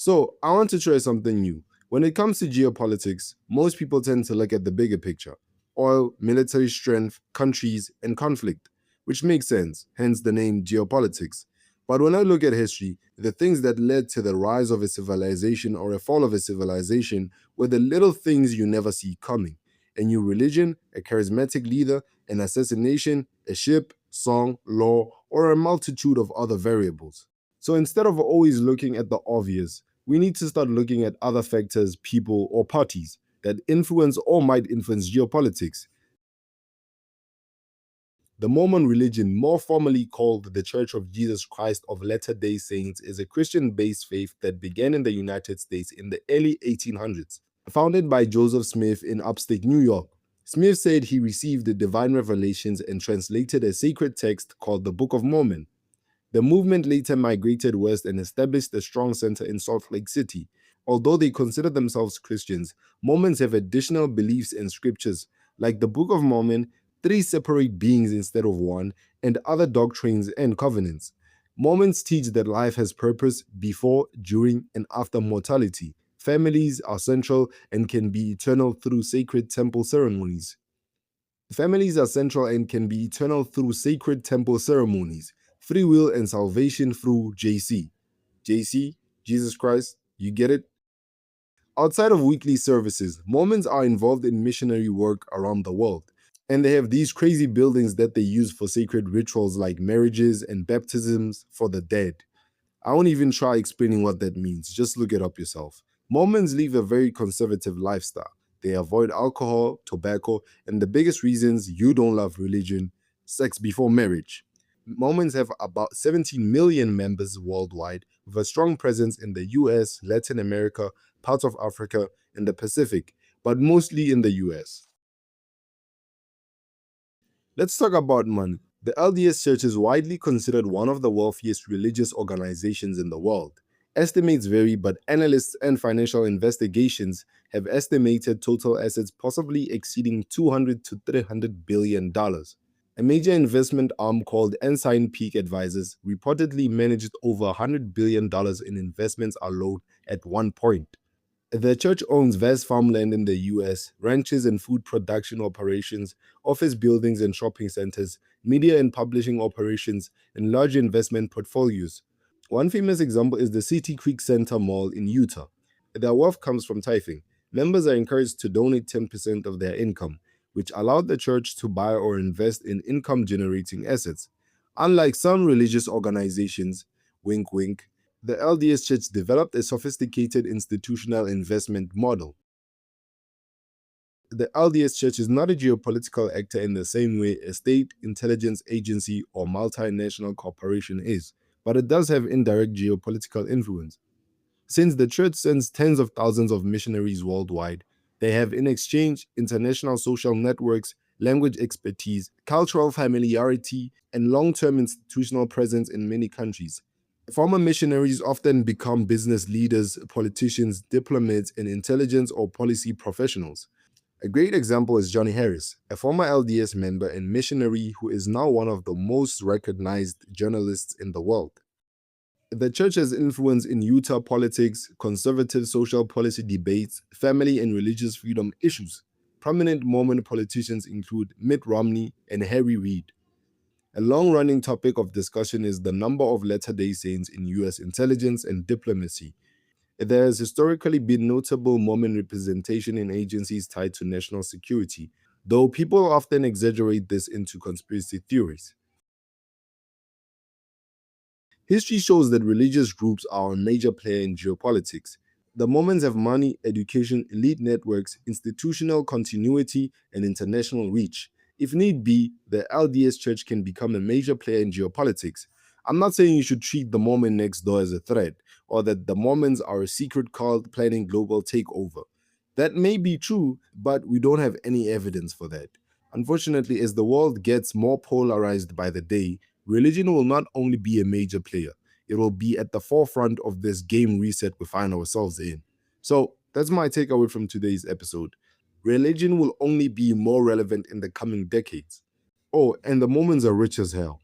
So, I want to try something new. When it comes to geopolitics, most people tend to look at the bigger picture: oil, military strength, countries, and conflict, which makes sense, hence the name geopolitics. But when I look at history, the things that led to the rise of a civilization or a fall of a civilization were the little things you never see coming: a new religion, a charismatic leader, an assassination, a ship, song, law, or a multitude of other variables. So instead of always looking at the obvious, we need to start looking at other factors, people, or parties that influence or might influence geopolitics. The Mormon religion, more formally called the Church of Jesus Christ of Latter-day Saints, is a Christian-based faith that began in the United States in the early 1800s. Founded by Joseph Smith in upstate New York, Smith said he received the divine revelations and translated a sacred text called the Book of Mormon. The movement later migrated west and established a strong center in Salt Lake City. Although they consider themselves Christians, Mormons have additional beliefs and scriptures, like the Book of Mormon, three separate beings instead of one, and other doctrines and covenants. Mormons teach that life has purpose before, during, and after mortality. Families are central and can be eternal through sacred temple ceremonies. Families are central and can be eternal through sacred temple ceremonies. Free will and salvation through JC. JC, Jesus Christ, you get it? Outside of weekly services, Mormons are involved in missionary work around the world. And they have these crazy buildings that they use for sacred rituals like marriages and baptisms for the dead. I won't even try explaining what that means, just look it up yourself. Mormons live a very conservative lifestyle. They avoid alcohol, tobacco, and the biggest reasons you don't love religion: sex before marriage. Mormons have about 17 million members worldwide, with a strong presence in the US, Latin America, parts of Africa, and the Pacific, but mostly in the US. Let's talk about money. The LDS Church is widely considered one of the wealthiest religious organizations in the world. Estimates vary, but analysts and financial investigations have estimated total assets possibly exceeding $200 to $300 billion. A major investment arm called Ensign Peak Advisors reportedly managed over $100 billion in investments alone at one point. The church owns vast farmland in the US, ranches and food production operations, office buildings and shopping centers, media and publishing operations, and large investment portfolios. One famous example is the City Creek Center Mall in Utah. Their wealth comes from tithing. Members are encouraged to donate 10% of their income, which allowed the church to buy or invest in income-generating assets. Unlike some religious organizations, wink wink, the LDS Church developed a sophisticated institutional investment model. The LDS Church is not a geopolitical actor in the same way a state intelligence agency or multinational corporation is, but it does have indirect geopolitical influence. Since the church sends tens of thousands of missionaries worldwide, they have in exchange international social networks, language expertise, cultural familiarity, and long-term institutional presence in many countries. Former missionaries often become business leaders, politicians, diplomats, and intelligence or policy professionals. A great example is Johnny Harris, a former LDS member and missionary who is now one of the most recognized journalists in the world. The church has influence in Utah politics, conservative social policy debates, family and religious freedom issues. Prominent Mormon politicians include Mitt Romney and Harry Reid. A long-running topic of discussion is the number of Latter-day Saints in US intelligence and diplomacy. There has historically been notable Mormon representation in agencies tied to national security, though people often exaggerate this into conspiracy theories. History shows that religious groups are a major player in geopolitics. The Mormons have money, education, elite networks, institutional continuity, and international reach. If need be, the LDS Church can become a major player in geopolitics. I'm not saying you should treat the Mormon next door as a threat, or that the Mormons are a secret cult planning global takeover. That may be true, but we don't have any evidence for that. Unfortunately, as the world gets more polarized by the day, religion will not only be a major player, it will be at the forefront of this game reset we find ourselves in. So that's my takeaway from today's episode. Religion will only be more relevant in the coming decades. Oh, and the Mormons are rich as hell.